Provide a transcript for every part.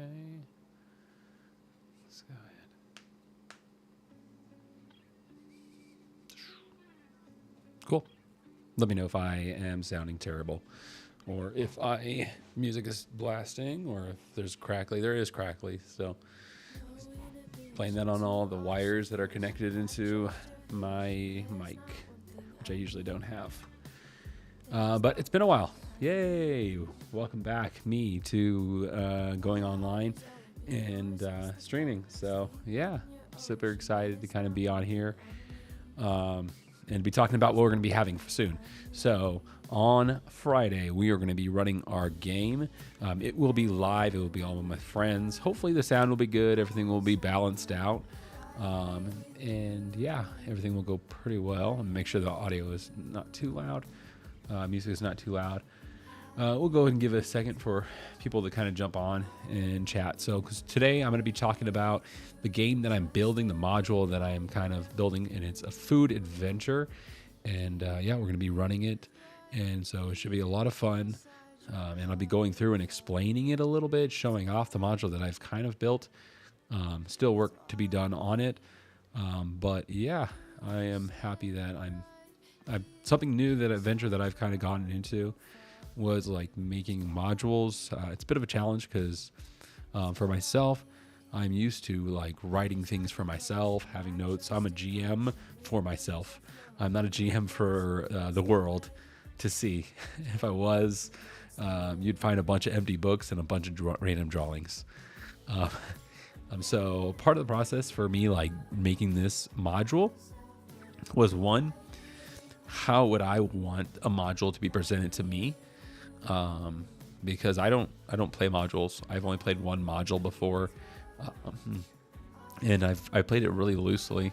Okay. Let's go ahead. Cool. Let me know if I am sounding terrible, or if music is blasting, or if there's crackly. There is crackly, so playing that on all the wires that are connected into my mic, which I usually don't have. But it's been a while. Yay! Welcome back, me, to going online and streaming. So yeah, super excited to kind of be on here and be talking about what we're going to be having soon. So on Friday, we are going to be running our game. It will be live. It will be all with my friends. Hopefully the sound will be good. Everything will be balanced out. And yeah, everything will go pretty well. And make sure the audio is not too loud. Music is not too loud. We'll go ahead and give it a second for people to kind of jump on and chat. So, because today I'm going to be talking about the game that I'm building, the module that I am kind of building, and it's a food adventure. And yeah, we're going to be running it. And so it should be a lot of fun. And I'll be going through and explaining it a little bit, showing off the module that I've kind of built. Still work to be done on it. But yeah, I am happy that I'm something new, that adventure that I've kind of gotten into was like making modules. It's a bit of a challenge because for myself, I'm used to like writing things for myself, having notes. I'm a GM for myself. I'm not a GM for the world to see. If I was, you'd find a bunch of empty books and a bunch of random drawings. So part of the process for me, like making this module, was one, how would I want a module to be presented to me? Because I don't play modules. I've only played one module before, and I played it really loosely.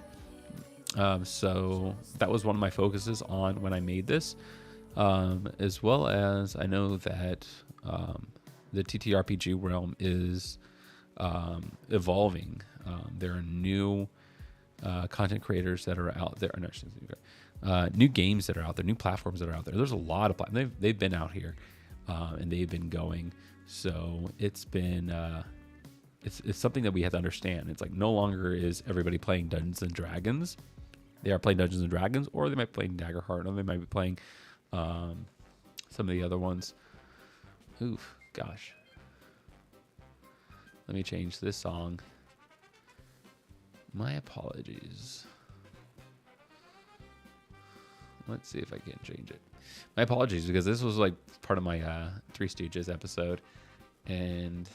So that was one of my focuses on when I made this, as well as I know that the TTRPG realm is evolving. There are new content creators that are out there. New games that are out there, new platforms that are out there. There's a lot of they've been out here, and they've been going. So it's been it's something that we have to understand. It's like no longer is everybody playing Dungeons and Dragons. They are playing Dungeons and Dragons, or they might be playing Daggerheart, or they might be playing some of the other ones. Oof, gosh. Let me change this song. My apologies. Let's see if I can change it. My apologies, because this was like part of my Three Stooges episode, and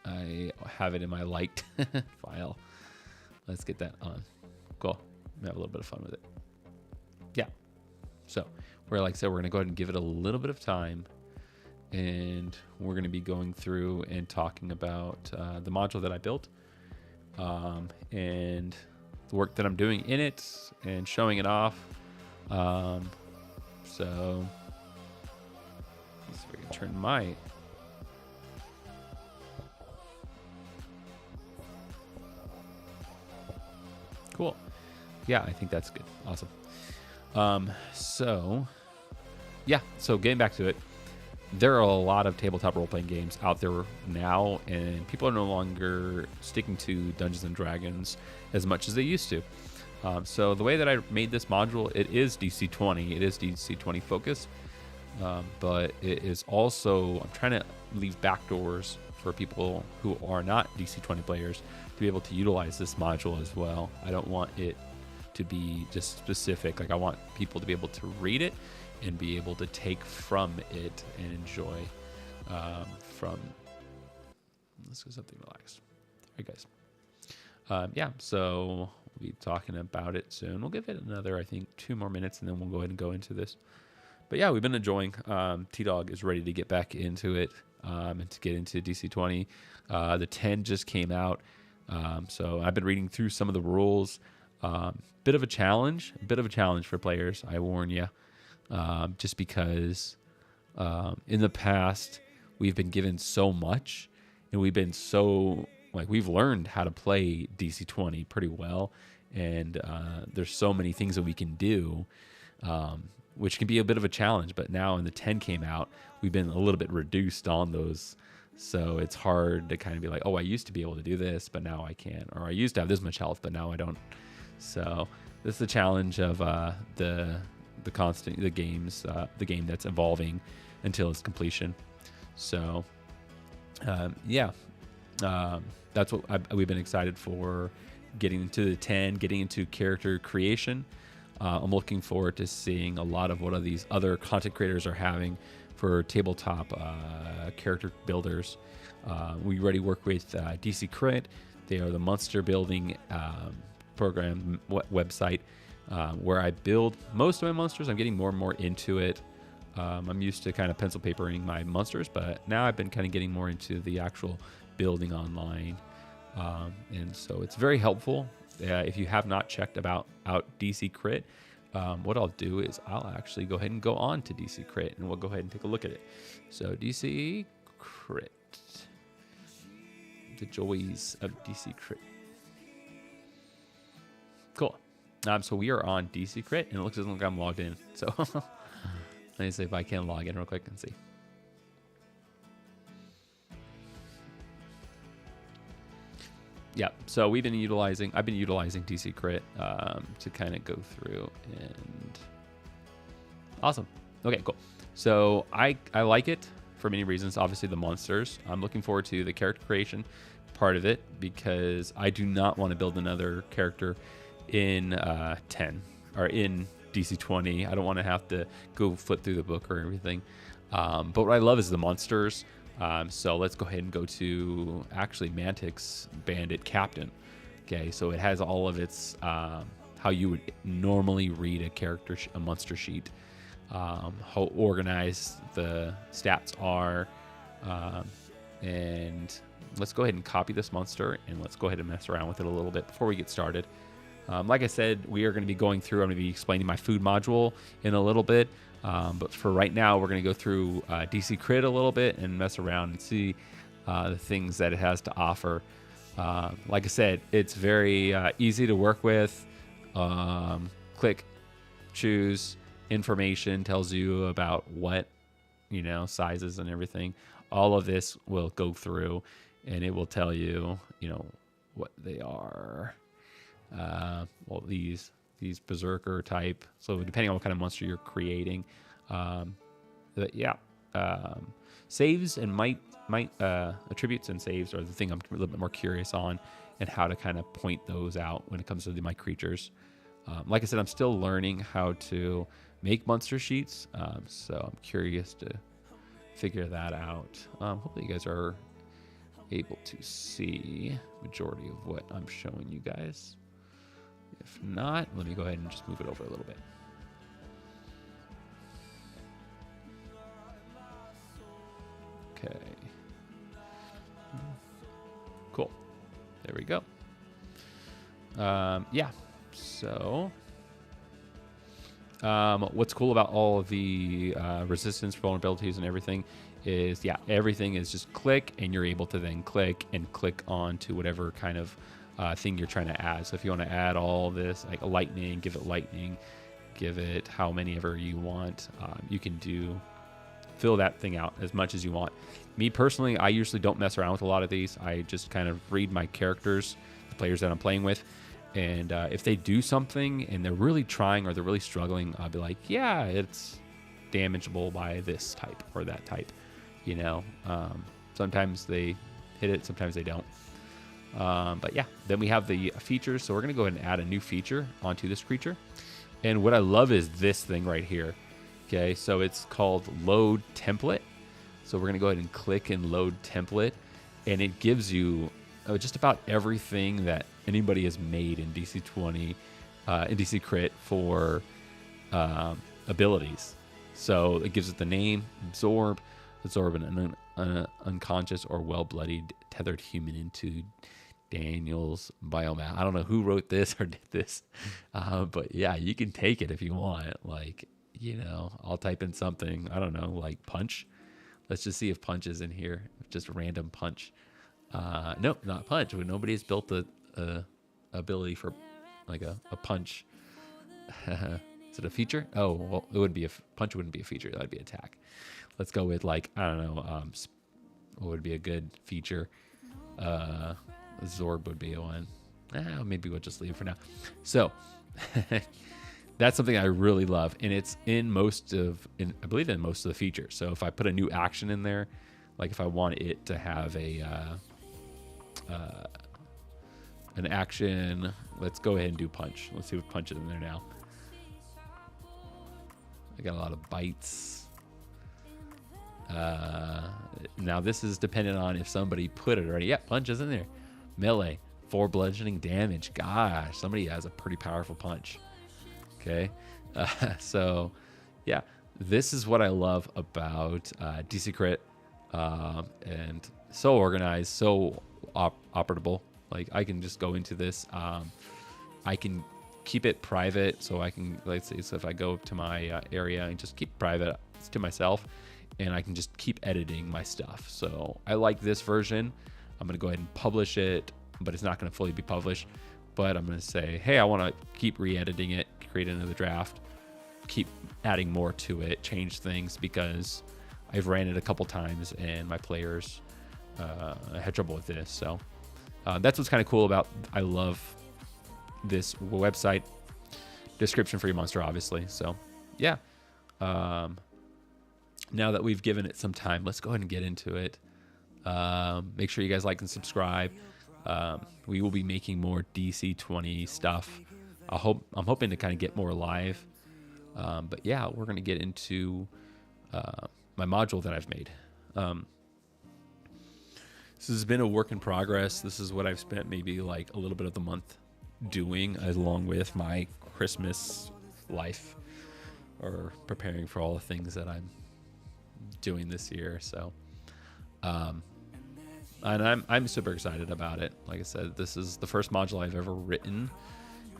I have it in my liked file. Let's get that on. Cool. Have a little bit of fun with it. Yeah. So, like I said, we're going to go ahead and give it a little bit of time, and we're going to be going through and talking about the module that I built, and the work that I'm doing in it, and showing it off. So let's see if I can turn my cool. Yeah, I think that's good. Awesome. So getting back to it, there are a lot of tabletop role-playing games out there now, and people are no longer sticking to Dungeons and Dragons as much as they used to. So the way that I made this module, it is DC-20. It is DC-20 focused, but it is also, I'm trying to leave backdoors for people who are not DC-20 players to be able to utilize this module as well. I don't want it to be just specific. Like, I want people to be able to read it and be able to take from it and enjoy from. Let's do something relaxed. All right, guys. So we'll be talking about it soon. We'll give it another, I think, 2 more minutes, and then we'll go ahead and go into this. But yeah, we've been enjoying. T-Dog is ready to get back into it and to get into DC-20. The 10 just came out. So I've been reading through some of the rules. Bit of a challenge for players, I warn you. Just because in the past we've been given so much, and we've been so, like, we've learned how to play DC-20 pretty well, and there's so many things that we can do, which can be a bit of a challenge. But now, when the 10 came out, we've been a little bit reduced on those So it's hard to kind of be like, oh, I used to be able to do this, but now I can't. Or I used to have this much health, but now I don't. So this is the challenge of the game that's evolving until its completion. So that's what we've been excited for, getting into the 10, getting into character creation. I'm looking forward to seeing a lot of what these other content creators are having for tabletop character builders. We already work with DC Crit. They are the monster building program website where I build most of my monsters. I'm getting more and more into it. I'm used to kind of pencil papering my monsters, but now I've been kind of getting more into the actual building online. And so it's very helpful. If you have not checked out DC Crit, what I'll do is I'll actually go ahead and go on to DC Crit, and we'll go ahead and take a look at it. So DC Crit, the joys of DC Crit. Cool. So we are on DC Crit, and it looks like I'm logged in. So let me see if I can log in real quick and see. Yeah, so I've been utilizing DC Crit to kind of go through, and awesome. Okay, cool. So I like it for many reasons. Obviously the monsters. I'm looking forward to the character creation part of it because I do not want to build another character in 10 or in DC 20. I don't want to have to go flip through the book or everything. But what I love is the monsters. So let's go ahead and go to actually Mantic's Bandit Captain. Okay, so it has all of its how you would normally read a monster sheet, how organized the stats are, and let's go ahead and copy this monster and let's go ahead and mess around with it a little bit before we get started. Like I said, we are going to be going through. I'm going to be explaining my food module in a little bit. But for right now, we're going to go through DC Crit a little bit and mess around and see the things that it has to offer. Like I said, it's very easy to work with. Click, choose, information tells you about what, sizes and everything. All of this will go through and it will tell you, what they are. These berserker type. So depending on what kind of monster you're creating, saves and might attributes and saves are the thing I'm a little bit more curious on, and how to kind of point those out when it comes to my creatures. Like I said, I'm still learning how to make monster sheets, so I'm curious to figure that out. Hopefully you guys are able to see majority of what I'm showing you guys. If not, let me go ahead and just move it over a little bit. Okay. Cool. There we go. So, what's cool about all of the resistance, vulnerabilities, and everything is, everything is just click, and you're able to then click on to whatever kind of thing you're trying to add. So if you want to add all this, like lightning, give it how many ever you want. You can fill that thing out as much as you want. Me personally, I usually don't mess around with a lot of these. I just kind of read my characters, the players that I'm playing with, and if they do something and they're really trying or they're really struggling, I'll be like, yeah, it's damageable by this type or that type. Sometimes they hit it, sometimes they don't. But yeah, then we have the features. So we're going to go ahead and add a new feature onto this creature. And what I love is this thing right here. Okay, so it's called Load Template. So we're going to go ahead and click and Load Template. And it gives you just about everything that anybody has made in DC 20, in DC Crit for abilities. So it gives it the name, absorb an unconscious or well-bloodied tethered human into Daniel's biomass. I don't know who wrote this or did this, but yeah, you can take it if you want. Like, I'll type in something, I don't know, like punch. Let's just see if punch is in here. Just random punch. Nope, not punch. Nobody has built a ability for like a punch. Is it a feature? Oh, well, it would be punch wouldn't be a feature. That'd be attack. Let's go with like, I don't know, what would be a good feature? Zorb would be one. Maybe we'll just leave it for now. So that's something I really love, and it's I believe in most of the features. So if I put a new action in there, like if I want it to have an action, let's go ahead and do punch. Let's see what punch is in there now. I got a lot of bites. Now this is dependent on if somebody put it already. Yeah, punch is in there. Melee, 4 bludgeoning damage. Gosh, somebody has a pretty powerful punch. Okay, so yeah, this is what I love about DC Crit, and so organized, so operable. Like I can just go into this. I can keep it private, so I can, let's say, so if I go to my area and just keep private to myself, and I can just keep editing my stuff. So I like this version. I'm going to go ahead and publish it, but it's not going to fully be published. But I'm going to say, hey, I want to keep re-editing it, create another draft, keep adding more to it, change things, because I've ran it a couple times and my players had trouble with this. So that's what's kind of cool about, I love this website. Description for your monster, obviously. So yeah. Now that we've given it some time, let's go ahead and get into it. Make sure you guys like and subscribe. We will be making more DC20 stuff. I'm hoping to kind of get more live. But yeah, we're going to get into my module that I've made. This has been a work in progress. This is what I've spent maybe like a little bit of the month doing, along with my Christmas life, or preparing for all the things that I'm doing this year. So and I'm super excited about it. Like I said, this is the first module I've ever written,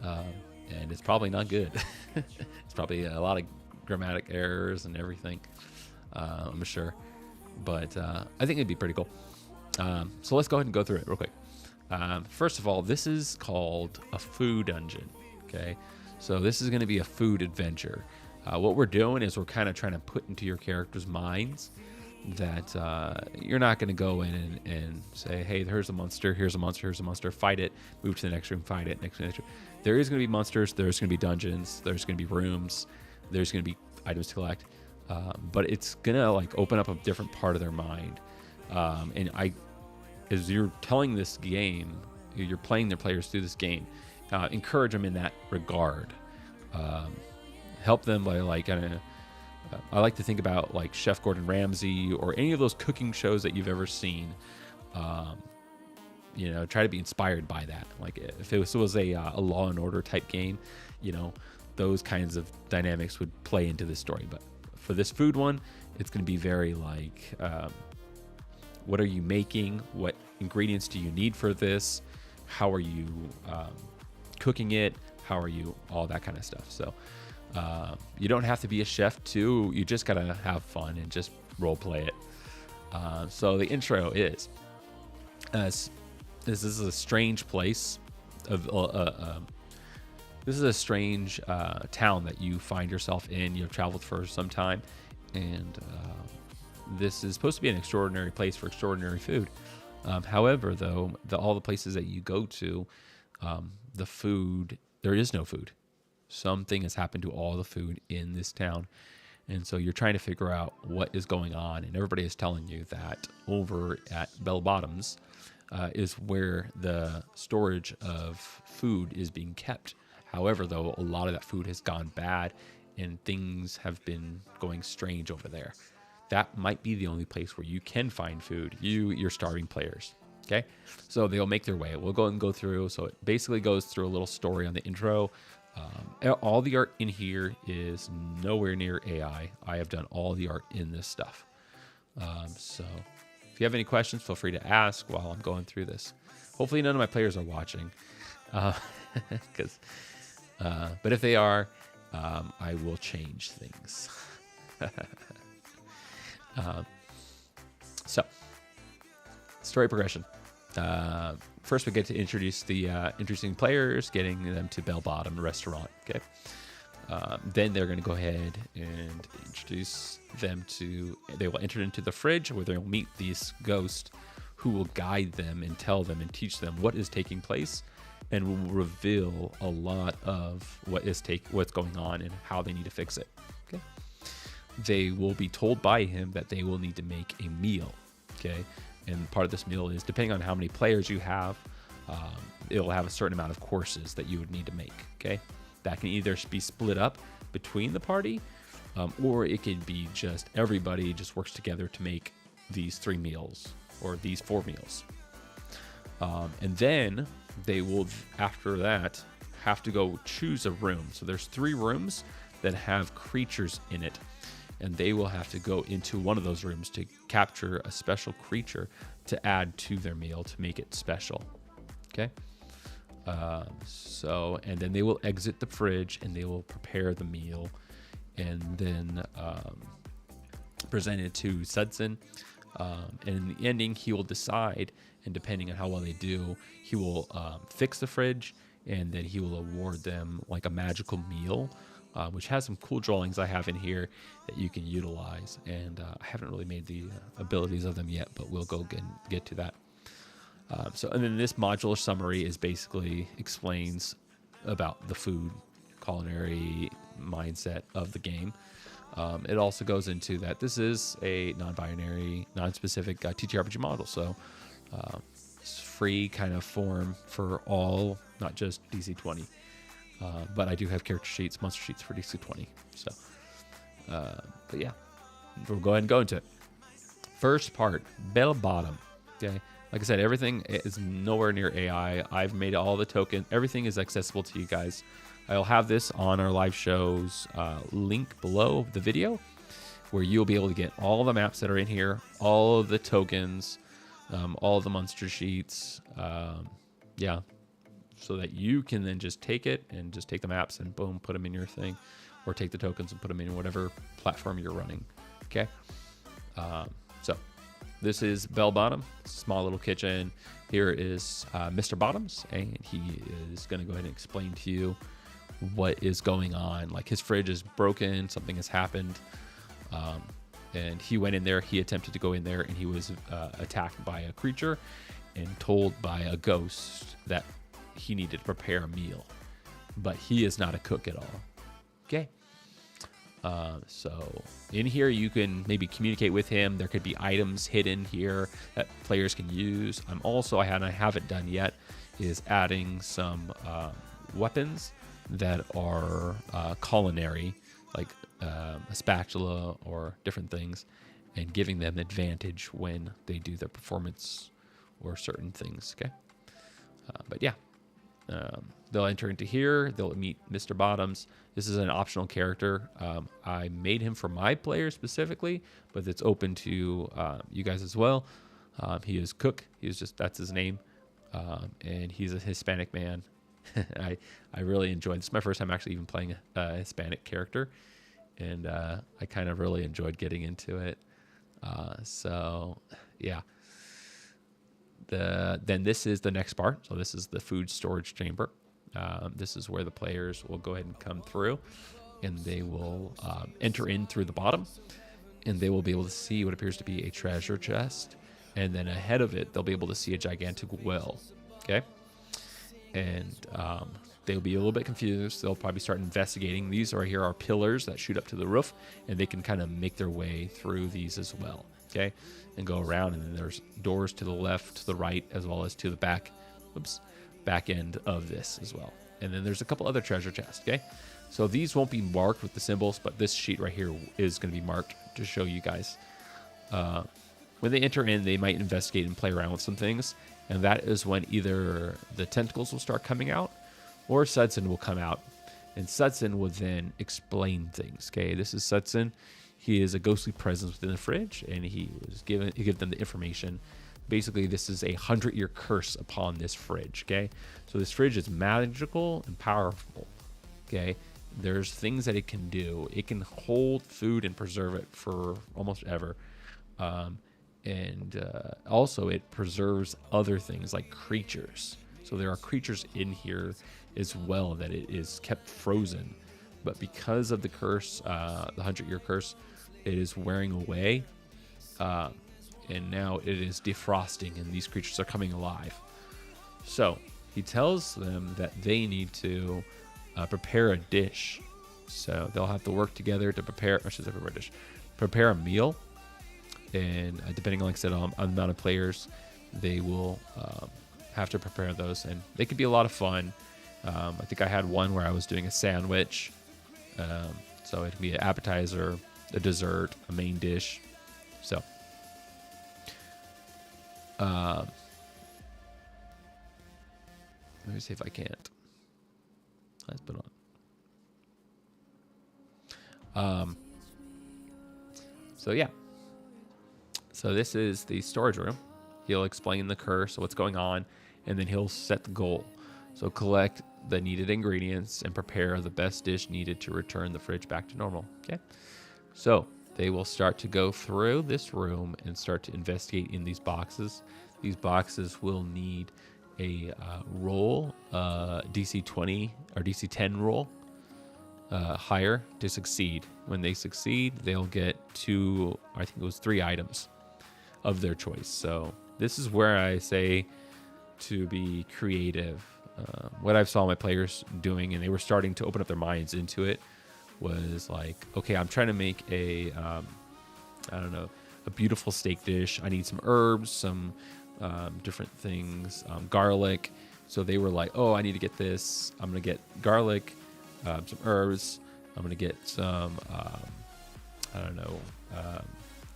and it's probably not good. It's probably a lot of grammatic errors and everything, I'm sure, but I think it'd be pretty cool. So let's go ahead and go through it real quick. First of all, this is called a food dungeon. Okay, so this is going to be a food adventure. What we're doing is we're kind of trying to put into your characters' minds that you're not going to go in and say, hey, here's a monster, here's a monster, here's a monster, fight it, move to the next room, fight it, next room. There is going to be monsters, there's going to be dungeons, there's going to be rooms, there's going to be items to collect, but it's going to like open up a different part of their mind. And as you're telling this game, you're playing their players through this game, encourage them in that regard. Help them by like, I like to think about like Chef Gordon Ramsay or any of those cooking shows that you've ever seen. Try to be inspired by that. Like if it was a Law and Order type game, those kinds of dynamics would play into this story. But for this food one, it's going to be very like, what are you making? What ingredients do you need for this? How are you cooking it? How are you, all that kind of stuff. So you don't have to be a chef too. You just got to have fun and just role play it. So the intro is, this is a strange place of, this is a strange town that you find yourself in. You've traveled for some time, and this is supposed to be an extraordinary place for extraordinary food. However, though, all the places that you go to, the food, there is no food. Something has happened to all the food in this town. And so you're trying to figure out what is going on. And everybody is telling you that over at Bell Bottoms is where the storage of food is being kept. However, though, a lot of that food has gone bad and things have been going strange over there. That might be the only place where you can find food, your starving players. Okay, so they'll make their way. We'll go through. So it basically goes through a little story on the intro. All the art in here is nowhere near AI. I have done all the art in this stuff. So if you have any questions, feel free to ask while I'm going through this. Hopefully none of my players are watching. But if they are, I will change things. So, story progression. First, we get to introduce the interesting players, getting them to Bell Bottom Restaurant. Okay. Then they're going to go ahead and introduce them to, they will enter into the fridge where they'll meet these ghosts who will guide them and tell them and teach them what is taking place, and will reveal a lot of what's going on and how they need to fix it. Okay. They will be told by him that they will need to make a meal. Okay. And part of this meal is, depending on how many players you have, it'll have a certain amount of courses that you would need to make. Okay. That can either be split up between the party, or it could be just everybody just works together to make these 3 meals or these 4 meals. And then they will, after that, have to go choose a room. So there's 3 rooms that have creatures in it, and they will have to go into one of those rooms to capture a special creature to add to their meal to make it special. Okay. And then they will exit the fridge and they will prepare the meal, and then present it to Sudson. And in the ending, he will decide, and depending on how well they do, he will fix the fridge, and then he will award them like a magical meal, which has some cool drawings I have in here that you can utilize. And I haven't really made the abilities of them yet, but we'll go get to that. And then this modular summary is basically explains about the food culinary mindset of the game. It also goes into that this is a non-binary, non-specific TTRPG model. So it's free kind of form for all, not just DC-20. But I do have character sheets, monster sheets for DC-20. So, but yeah, we'll go ahead and go into it. First part, Bell Bottom. Okay. Like I said, everything is nowhere near AI. I've made all the tokens. Everything is accessible to you guys. I'll have this on our live shows link below the video, where you'll be able to get all the maps that are in here, all of the tokens, all of the monster sheets. So that you can then just take it and just take the maps and boom, put them in your thing, or take the tokens and put them in whatever platform you're running. Okay. So this is Bell Bottom, small little kitchen. Here is Mr. Bottoms, and he is going to go ahead and explain to you what is going on. Like, his fridge is broken, something has happened, and he went in there. He attempted to go in there, and he was attacked by a creature and told by a ghost that he needed to prepare a meal, but he is not a cook at all. Okay. So in here, you can maybe communicate with him. There could be items hidden here that players can use. I haven't done yet, is adding some weapons that are culinary, like a spatula or different things, and giving them advantage when they do their performance or certain things. Okay. But yeah, they'll enter into here. They'll meet Mr. Bottoms. This is an optional character. I made him for my players specifically, but it's open to you guys as well. He is Cook. That's his name. And he's a Hispanic man. I really enjoyed this. It's my first time actually even playing a Hispanic character, and I kind of really enjoyed getting into it. So yeah. Then this is the next part. So this is the food storage chamber. This is where the players will go ahead and come through, and they will enter in through the bottom, and they will be able to see what appears to be a treasure chest. And then ahead of it, they'll be able to see a gigantic well. Okay. And they'll be a little bit confused. They'll probably start investigating. These right here are pillars that shoot up to the roof, and they can kind of make their way through these as well. Okay, and go around, and then there's doors to the left, to the right, as well as to the back end of this as well. And then there's a couple other treasure chests. Okay, so these won't be marked with the symbols, but this sheet right here is going to be marked to show you guys. When they enter in, they might investigate and play around with some things, and that is when either the tentacles will start coming out, or Sudson will come out, and Sudson will then explain things. Okay, this is Sudson. He is a ghostly presence within the fridge, and he gave them the information. Basically, this is a 100-year curse upon this fridge. Okay, so this fridge is magical and powerful. Okay, there's things that it can do. It can hold food and preserve it for almost ever, and also it preserves other things like creatures. So there are creatures in here as well that it is kept frozen but because of the curse, the 100-year curse, it is wearing away, and now it is defrosting, and these creatures are coming alive. So he tells them that they need to prepare a dish. So they'll have to work together to prepare, prepare a meal. And depending on, like I said, on the amount of players, they will have to prepare those. And they could be a lot of fun. I think I had one where I was doing a sandwich. So it could be an appetizer, a dessert, a main dish. So let me see if I can't. Let's put on. So yeah. So this is the storage room. He'll explain the curse, what's going on, and then he'll set the goal. So collect the needed ingredients and prepare the best dish needed to return the fridge back to normal. Okay. So they will start to go through this room and start to investigate in these boxes. These boxes will need a roll, DC 20 or DC 10 roll, higher to succeed. When they succeed, they'll get 3 items of their choice. So this is where I say to be creative. What I saw my players doing, and they were starting to open up their minds into it, was like, okay, I'm trying to make a beautiful steak dish. I need some herbs, some different things, garlic. So they were like, oh, I need to get this. I'm going to get garlic, some herbs. I'm going to get some,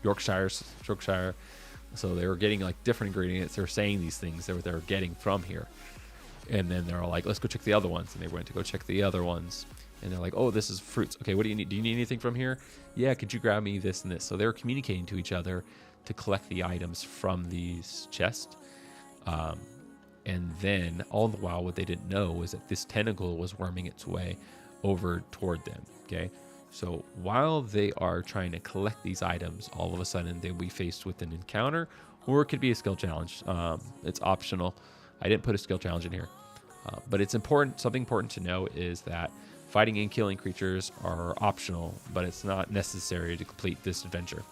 Yorkshire. So they were getting like different ingredients. They were saying these things that they were getting from here. And then they're all like, let's go check the other ones. And they went to go check the other ones. And they're like, oh, this is fruits. Okay, what do you need? Do you need anything from here? Yeah, could you grab me this and this? So they were communicating to each other to collect the items from these chests. And then all the while, what they didn't know was that this tentacle was worming its way over toward them. Okay. So while they are trying to collect these items, all of a sudden they'll be faced with an encounter, or it could be a skill challenge. It's optional. I didn't put a skill challenge in here, but it's important. Something important to know is that fighting and killing creatures are optional, but it's not necessary to complete this adventure.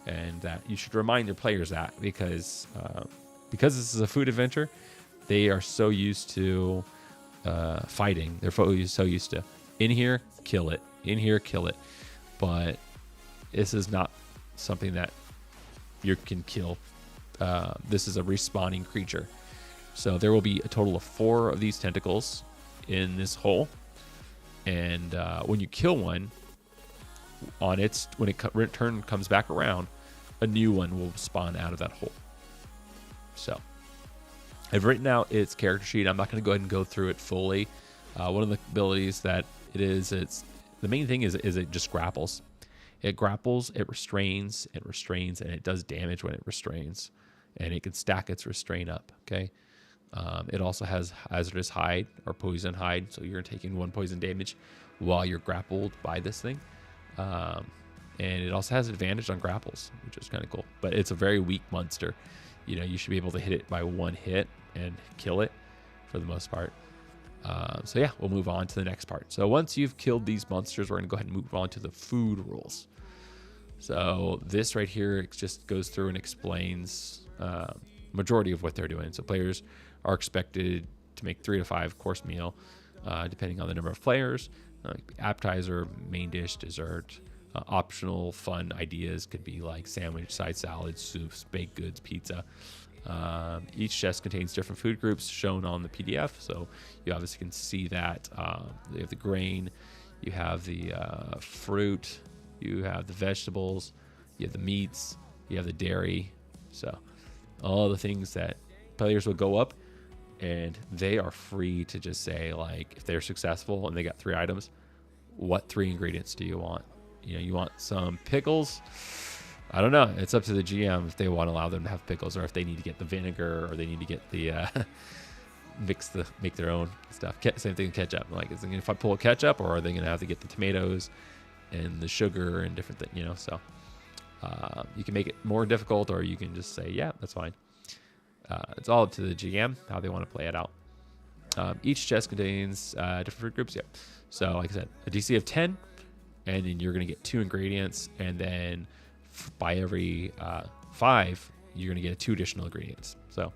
And that you should remind your players that because this is a food adventure, they are so used to fighting. They're so used to in here, kill it. In here, kill it. But this is not something that you can kill. This is a respawning creature. So there will be a total of 4 of these tentacles in this hole. And when you kill one, when it comes back around, a new one will spawn out of that hole. So I've written out its character sheet. I'm not going to go ahead and go through it fully. One of the abilities that it's the main thing is it just grapples. It grapples, it restrains, and it does damage when it restrains. And it can stack its restraint up, okay? It also has hazardous hide or poison hide, so you're taking 1 poison damage while you're grappled by this thing. And it also has advantage on grapples, which is kind of cool. But it's a very weak monster. You should be able to hit it by 1 hit and kill it for the most part. So yeah, we'll move on to the next part. So once you've killed these monsters, we're going to go ahead and move on to the food rules. So this right here, it just goes through and explains majority of what they're doing. So players are expected to make 3 to 5 course meal, depending on the number of players. Appetizer, main dish, dessert. Optional fun ideas could be like sandwich, side salad, soups, baked goods, pizza. Each chest contains different food groups shown on the PDF, so you obviously can see that. You have the grain, you have the fruit, you have the vegetables, you have the meats, you have the dairy. So all the things that players will go up, and they are free to just say, like, if they're successful and they got 3 items, what 3 ingredients do you want? You want some pickles? I don't know. It's up to the GM if they want to allow them to have pickles, or if they need to get the vinegar, or they need to get the make their own stuff. Same thing with ketchup. Like, is it if I pull a ketchup, or are they going to have to get the tomatoes and the sugar and different things? So you can make it more difficult, or you can just say, yeah, that's fine. It's all up to the GM how they want to play it out. Each chest contains different food groups. Yep. So like I said, a DC of 10, and then you're going to get 2 ingredients, and then by every 5, you're going to get 2 additional ingredients. So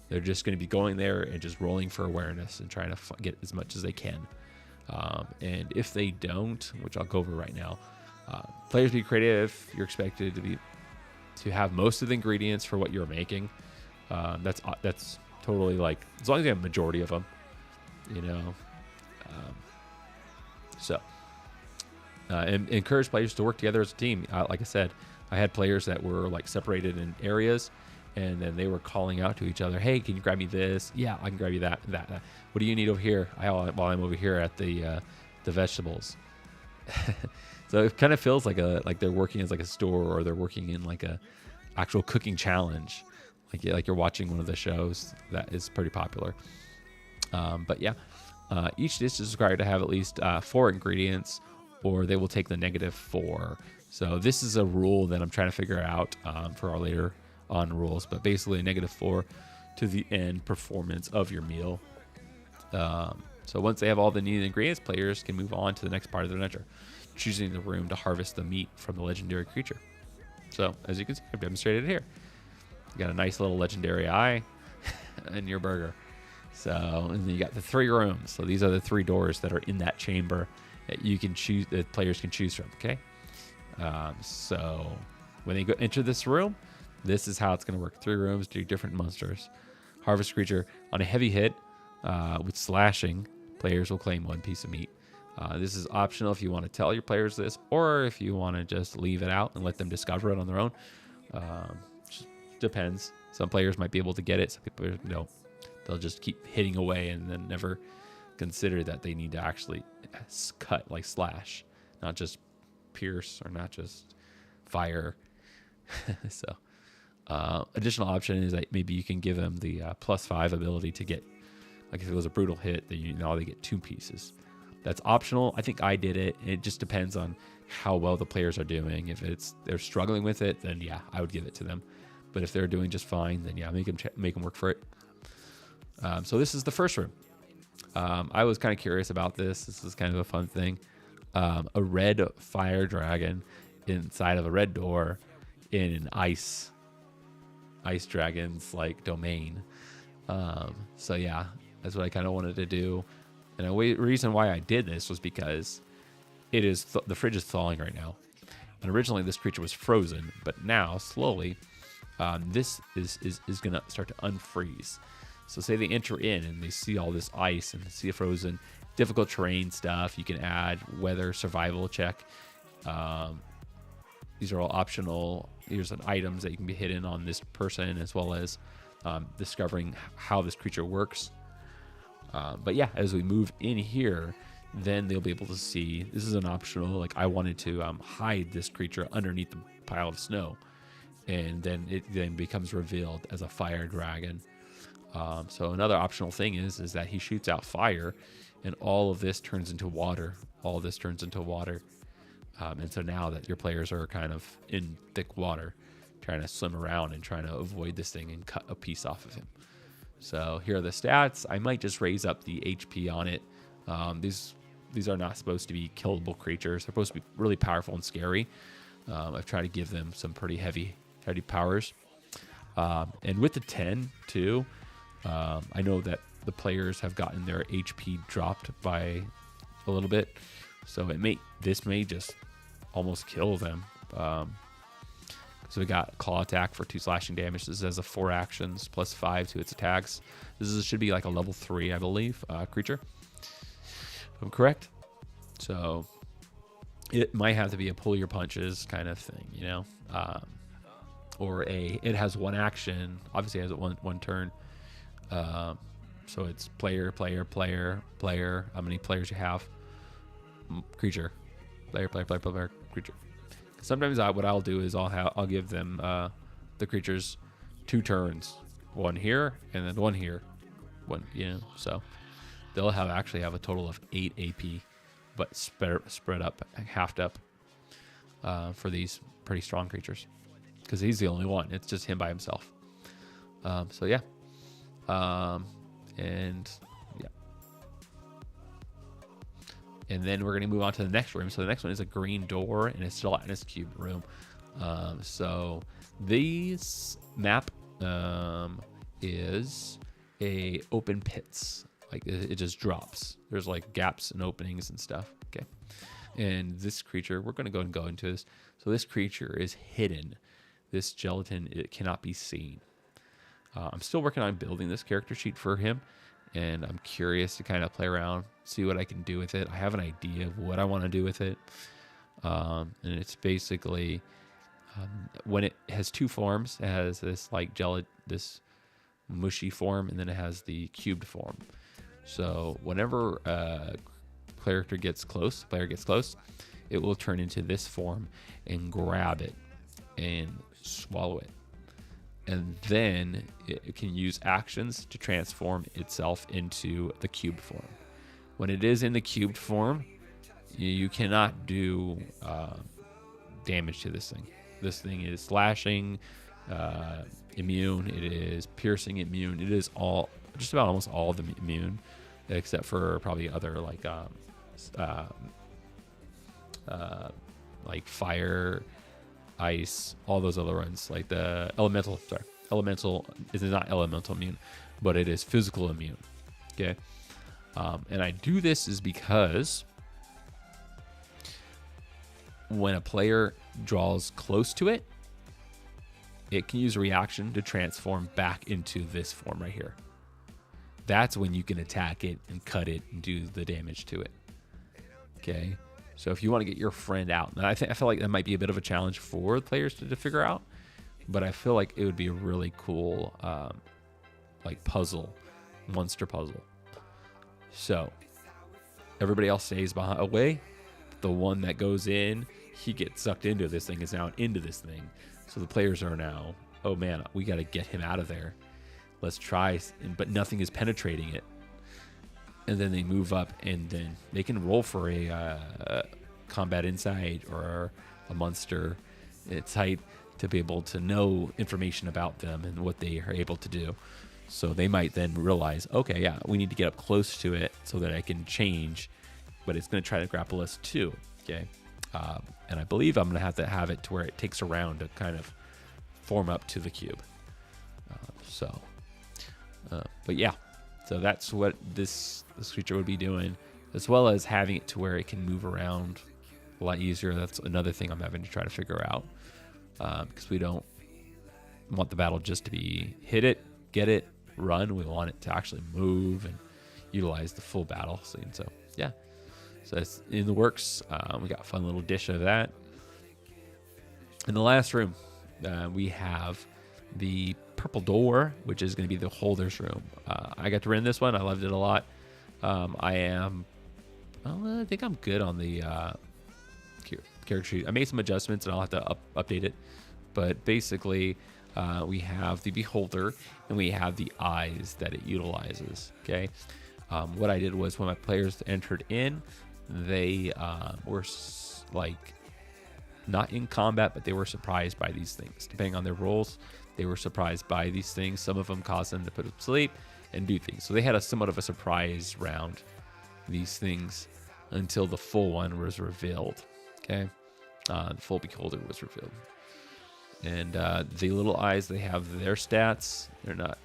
they're just going to be going there and just rolling for awareness and trying to get as much as they can. And if they don't, which I'll go over right now, players be creative. You're expected to have most of the ingredients for what you're making. That's totally like, as long as you have a majority of them, you know. And encourage players to work together as a team. Like I said, I had players that were like separated in areas, and then they were calling out to each other, "Hey, can you grab me this? Yeah, I can grab you that. What do you need over here? While I'm over here at the vegetables." So it kind of feels like they're working as like a store, or they're working in like a actual cooking challenge, like you're watching one of the shows that is pretty popular. But yeah, each dish is required to have at least 4 ingredients, or they will take the -4. So this is a rule that I'm trying to figure out for our later on rules, but basically a -4 to the end performance of your meal. So once they have all the needed ingredients, players can move on to the next part of the adventure, choosing the room to harvest the meat from the legendary creature. So as you can see, I've demonstrated it here. You got a nice little legendary eye in your burger. So, and then you got the 3 rooms. So these are the 3 doors that are in that chamber that you can choose, that players can choose from. Okay. So when they enter this room, this is how it's going to work. 3 rooms, 3 different monsters. Harvest creature. On a heavy hit with slashing, players will claim 1 piece of meat. This is optional if you want to tell your players this, or if you want to just leave it out and let them discover it on their own. Just depends. Some players might be able to get it. Some people don't. They'll just keep hitting away and then never consider that they need to actually cut, like slash, not just pierce or not just fire. So additional option is that maybe you can give them the +5 ability to get, like if it was a brutal hit, then now they get 2 pieces. That's optional. I think I did it. It just depends on how well the players are doing. If they're struggling with it, then yeah, I would give it to them. But if they're doing just fine, then yeah, make them work for it. So this is the first room. I was kind of curious about this. This is kind of a fun thing. A red fire dragon inside of a red door in an ice dragon's like domain. So yeah, that's what I kind of wanted to do. And the reason why I did this was because it is the fridge is thawing right now. And originally this creature was frozen, but now slowly this is going to start to unfreeze. So say they enter in and they see all this ice and see a frozen, difficult terrain stuff. You can add weather, survival check. These are all optional. Here's some items that you can be hidden on this person, as well as discovering how this creature works. But yeah, as we move in here, then they'll be able to see. This is an optional. Like I wanted to hide this creature underneath the pile of snow, and then it then becomes revealed as a fire dragon. So another optional thing is that he shoots out fire, and all of this turns into water. All this turns into water. And so now that your players are kind of in thick water, trying to swim around and trying to avoid this thing and cut a piece off of him. So here are the stats. I might just raise up the HP on it. These are not supposed to be killable creatures. They're supposed to be really powerful and scary. I've tried to give them some pretty heavy powers. And with the 10 too, I know that the players have gotten their HP dropped by a little bit, so this may just almost kill them. So we got claw attack for 2 slashing damage. This has a 4 actions plus 5 to its attacks. Should be like a level 3, I believe, creature. If I'm correct. So it might have to be a pull your punches kind of thing, you know, or it has 1 action. Obviously, it has one turn. So it's player. How many players you have? Creature. Player, creature. Sometimes what I'll do is I'll give them the creatures 2 turns, 1 here and then 1 here, 1, you know. So they'll actually have a total of 8 AP, but spread up, halved up for these pretty strong creatures, because he's the only one. It's just him by himself. So yeah. And yeah, And then we're going to move on to the next room. So the next one is a green door, and it's still in this cube room. So this map is a open pits. Like it just drops. There's like gaps and openings and stuff. Okay. And this creature, we're going to go and go into this. So this creature is hidden. This gelatin, it cannot be seen. I'm still working on building this character sheet for him, and I'm curious to kind of play around, see what I can do with it. I have an idea of what I want to do with it. And it's basically, when it has two forms, it has this like this mushy form, and then it has the cubed form. So whenever a player gets close, it will turn into this form and grab it and swallow it. And then it can use actions to transform itself into the cubed form. When it is in the cubed form, you cannot do damage to this thing. This thing is slashing, immune. It is piercing, immune. It is just about almost all of them immune, except for probably other like fire, ice, all those other ones, like the elemental is not elemental immune, but it is physical immune. Okay. And I do this is because when a player draws close to it, it can use a reaction to transform back into this form right here. That's when you can attack it and cut it and do the damage to it. Okay. So if you want to get your friend out, and I feel like that might be a bit of a challenge for players to figure out, but I feel like it would be a really cool, like monster puzzle. So everybody else stays away. The one that goes in, he gets sucked into this thing, is now into this thing. So the players are now, oh man, we got to get him out of there. Let's try, but nothing is penetrating it. And then they move up, and then they can roll for a combat insight or a monster insight to be able to know information about them and what they are able to do. So they might then realize, okay, yeah, we need to get up close to it so that I can change, but it's going to try to grapple us too. Okay. And I believe I'm going to have it to where it takes a round to kind of form up to the cube. But yeah. So that's what this creature would be doing, as well as having it to where it can move around a lot easier. That's another thing I'm having to try to figure out, because we don't want the battle just to be hit it, get it, run. We want it to actually move and utilize the full battle scene. So yeah, so it's in the works. We got a fun little dish of that. In the last room, we have the purple door, which is going to be the holders room. I got to run this one. I loved it a lot. I think I'm good on the character sheet. I made some adjustments, and I'll have to update it. But basically, we have the beholder, and we have the eyes that it utilizes. Okay. What I did was when my players entered in, they were like not in combat, but they were surprised by these things. Depending on their roles, they were surprised by these things. Some of them caused them to put them to sleep and do things. So they had somewhat of a surprise round, these things, until the full one was revealed. Okay. The full beholder was revealed. And the little eyes, they have their stats. They're not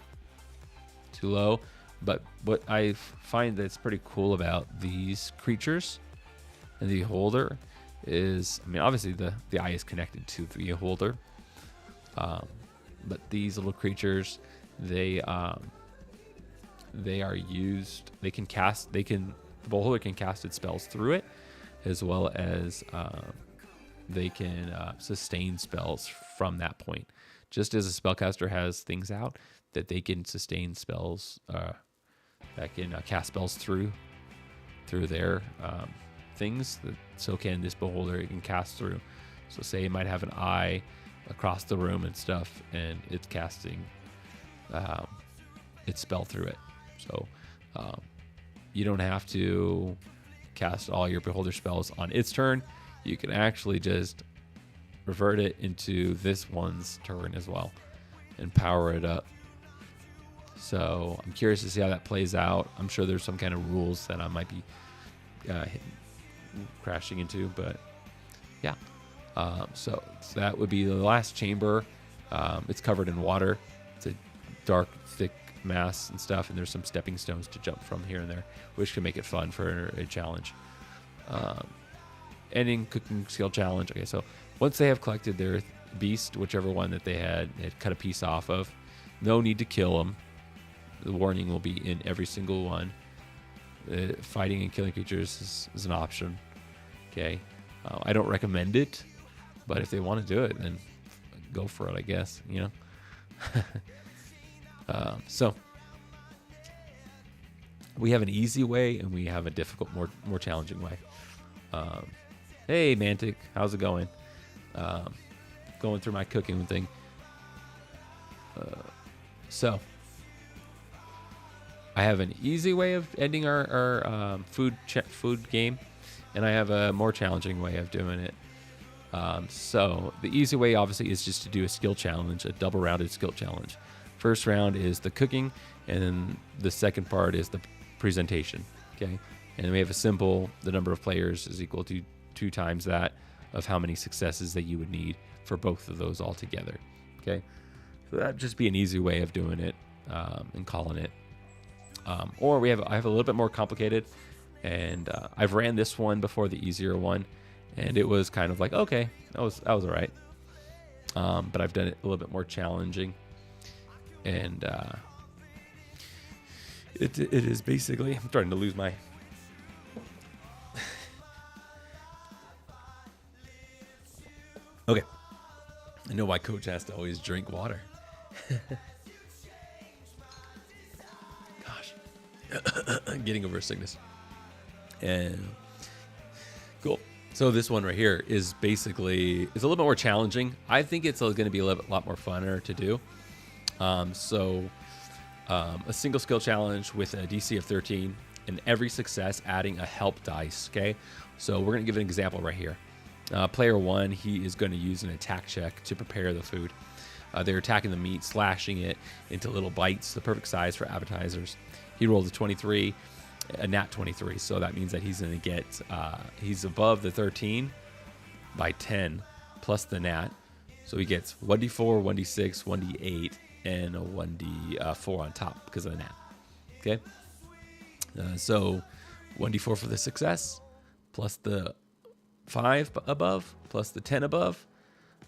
too low. But what I find that's pretty cool about these creatures and the beholder is, I mean, obviously the eye is connected to the beholder. But these little creatures, they are used, the beholder can cast its spells through it, as well as they can sustain spells from that point. Just as a spellcaster has things out that they can sustain spells, that can cast spells through their things, so can this beholder. It can cast through. So say it might have an eye across the room and stuff, and it's casting its spell through it. So you don't have to cast all your beholder spells on its turn. You can actually just revert it into this one's turn as well and power it up. So I'm curious to see how that plays out. I'm sure there's some kind of rules that I might be crashing into. But yeah, so that would be the last chamber. It's covered in water. It's a dark, thick mass and stuff, and there's some stepping stones to jump from here and there, which can make it fun for a challenge. Ending cooking skill challenge. Okay, so once they have collected their beast, whichever one that they had cut a piece off of, no need to kill them. The warning will be in every single one. Fighting and killing creatures is an option. Okay, I don't recommend it, but if they want to do it, then go for it, I guess, you know. So we have an easy way and we have a difficult, more challenging way. Hey, Mantic, how's it going? Going through my cooking thing. So I have an easy way of ending our food game, and I have a more challenging way of doing it. So the easy way, obviously, is just to do a skill challenge, a double-rounded skill challenge. First round is the cooking, and then the second part is the presentation. Okay, and we have a simple: the number of players is equal to 2 times that of how many successes that you would need for both of those all together. Okay, so that'd just be an easy way of doing it and calling it. Or I have a little bit more complicated, and I've ran this one before, the easier one, and it was kind of like, okay, that was all right. But I've done it a little bit more challenging, and it is basically, I'm starting to lose my okay. I know why Coach has to always drink water. Gosh, getting over a sickness. And cool. So this one right here is basically, it's a little bit more challenging. I think it's going to be a lot more funner to do. A single skill challenge with a DC of 13, and every success adding a help dice. Okay, so we're going to give an example right here. Player 1, he is going to use an attack check to prepare the food. They're attacking the meat, slashing it into little bites, the perfect size for appetizers. He rolled a 23, a nat 23, so that means that he's going to get, he's above the 13 by 10 plus the nat. So he gets 1d4, 1d6, 1d8, and a 1d4 on top because of the nat. Okay? So 1d4 for the success, plus the 5 above, plus the 10 above,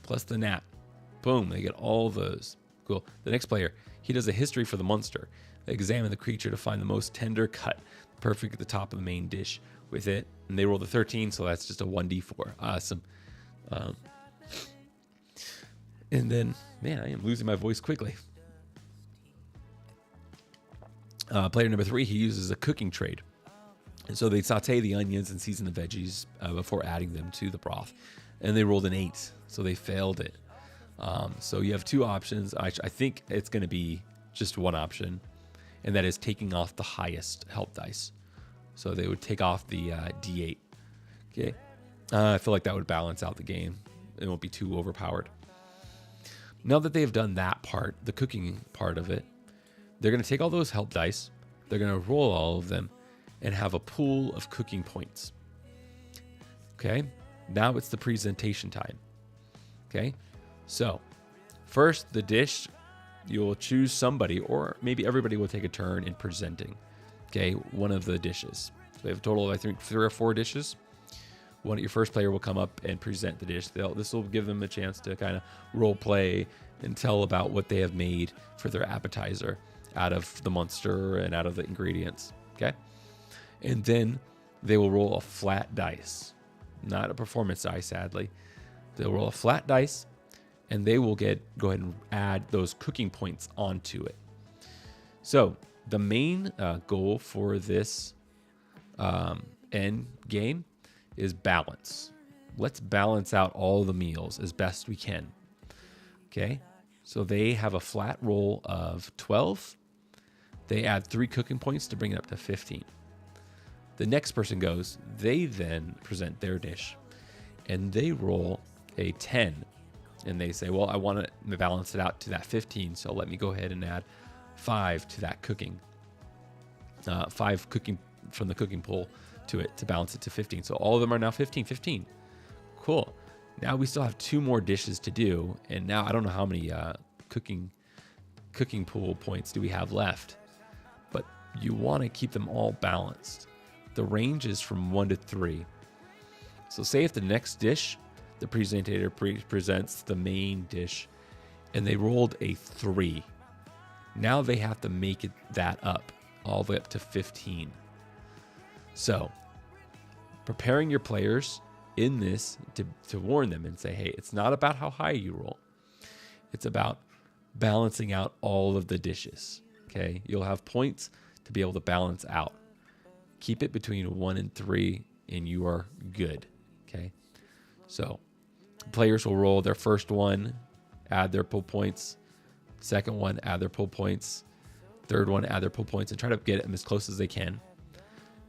plus the nat. Boom, they get all those. Cool. The next player, he does a history for the monster. They examine the creature to find the most tender cut, perfect at the top of the main dish with it. And they roll the 13, so that's just a 1d4. Awesome. And then, man, I am losing my voice quickly. Player number 3, he uses a cooking trade. And so they saute the onions and season the veggies before adding them to the broth. And they rolled an 8, so they failed it. So you have 2 options. I think it's going to be just one option, and that is taking off the highest help dice. So they would take off the D8. Okay. I feel like that would balance out the game. It won't be too overpowered. Now that they've done that part, the cooking part of it, they're going to take all those help dice, they're going to roll all of them, and have a pool of cooking points. Okay, now it's the presentation time. Okay, so first the dish, you'll choose somebody, or maybe everybody will take a turn in presenting, okay, one of the dishes. So we have a total of, I think, 3 or 4 dishes. Your first player will come up and present the dish. This will give them a chance to kind of role play and tell about what they have made for their appetizer out of the monster and out of the ingredients. Okay, and then they will roll a flat dice, not a performance die, sadly. They'll roll a flat dice, and they will go ahead and add those cooking points onto it. So the main goal for this end game is balance. Let's balance out all the meals as best we can. Okay, so they have a flat roll of 12. They add 3 cooking points to bring it up to 15. The next person goes, they then present their dish, and they roll a 10. And they say, well, I want to balance it out to that 15, so let me go ahead and add 5 to that cooking. 5 cooking from the cooking pool to it to balance it to 15. So all of them are now 15, 15. Cool. Now we still have 2 more dishes to do. And now I don't know how many cooking pool points do we have left. But you want to keep them all balanced. The range is from 1 to 3. So say if the next dish, the presenter presents the main dish, and they rolled a 3. Now they have to make that up all the way up to 15. So preparing your players in this to warn them and say, hey, it's not about how high you roll. It's about balancing out all of the dishes. Okay. You'll have points to be able to balance out. Keep it between 1 and 3 and you are good. Okay. So players will roll their first one, add their pull points. Second one, add their pull points. Third one, add their pull points, and try to get them as close as they can.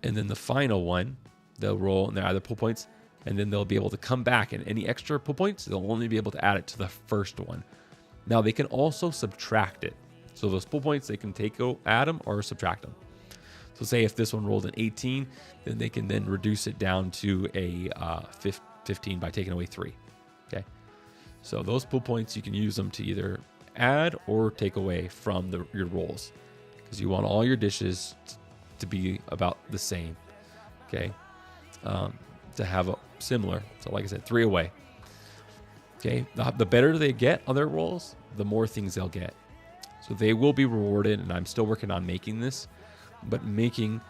And then the final one, they'll roll and they'll add their pull points, and then they'll be able to come back, and any extra pull points, they'll only be able to add it to the first one. Now they can also subtract it. So those pull points, they can add them or subtract them. So say if this one rolled an 18, then they can then reduce it down to a 15 by taking away 3. Okay. So those pull points, you can use them to either add or take away from your rolls, because you want all your dishes to be about the same. Okay. To have a similar. So like I said, 3 away. Okay. The better they get on their rolls, the more things they'll get. So they will be rewarded, and I'm still working on making this, but making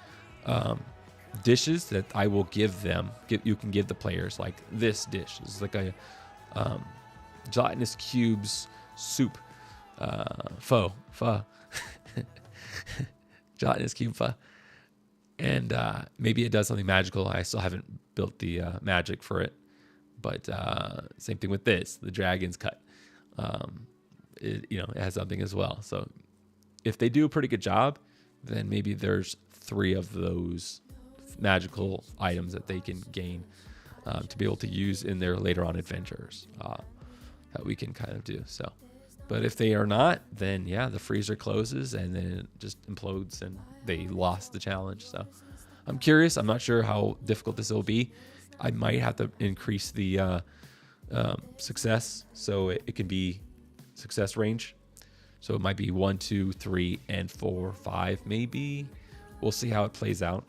dishes that I will give them. You can give the players, like this dish. This is like a gelatinous cubes soup. Pho. Gelatinous cube pho. And maybe it does something magical. I still haven't built the magic for it. But same thing with this, the dragon's cut. It has something as well. So if they do a pretty good job, then maybe there's 3 of those magical items that they can gain to be able to use in their later on adventures that we can kind of do. So, but if they are not, then yeah, the freezer closes and then it just implodes and they lost the challenge. So I'm curious. I'm not sure how difficult this will be. I might have to increase the success so it can be success range. So it might be 1, 2, 3, and 4, 5, maybe. We'll see how it plays out.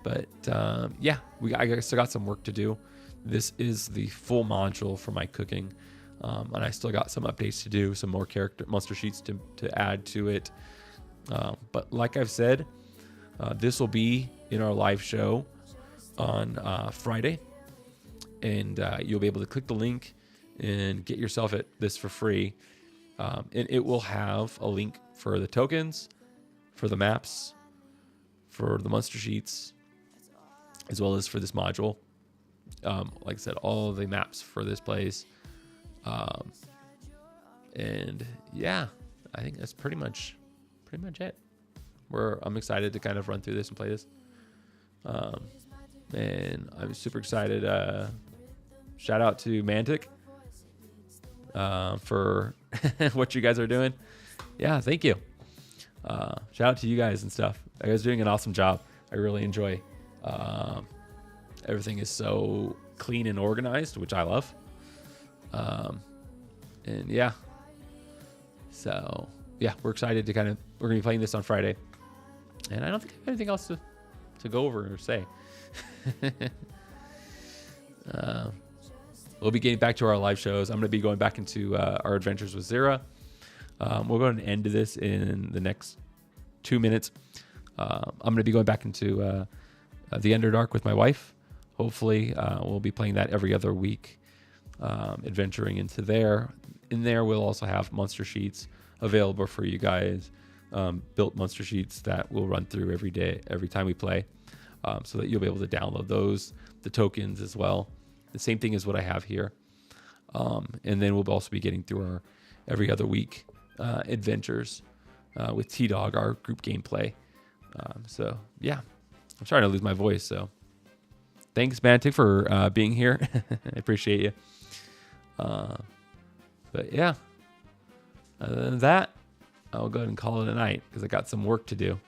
But yeah, I still got some work to do. This is the full module for my cooking. And I still got some updates to do, some more monster sheets to add to it. But like I've said, this will be in our live show on Friday. And you'll be able to click the link and get yourself at this for free. And it will have a link for the tokens, for the maps, for the monster sheets, as well as for this module. Like I said, all of the maps for this place. And yeah, I think that's pretty much it. I'm excited to kind of run through this and play this. And I'm super excited. Shout out to Mantic for what you guys are doing. Yeah, thank you. Shout out to you guys and stuff. You guys are doing an awesome job. I really enjoy. Everything is so clean and organized, which I love. And yeah, so yeah, we're excited to we're gonna be playing this on Friday, and I don't think I have anything else to go over or say. We'll be getting back to our live shows. I'm going to be going back into our adventures with Zira. We're going to end this in the next 2 minutes. I'm going to be going back into the Underdark with my wife. Hopefully, we'll be playing that every other week, adventuring into there. In there, we'll also have monster sheets available for you guys, built monster sheets that we'll run through every day, every time we play, so that you'll be able to download those, the tokens as well. The same thing as what I have here. And then we'll also be getting through our every other week adventures with T-Dog, our group gameplay. So, yeah. I'm starting to lose my voice, so thanks, Mantic, for being here. I appreciate you. But, yeah. Other than that, I'll go ahead and call it a night because I got some work to do.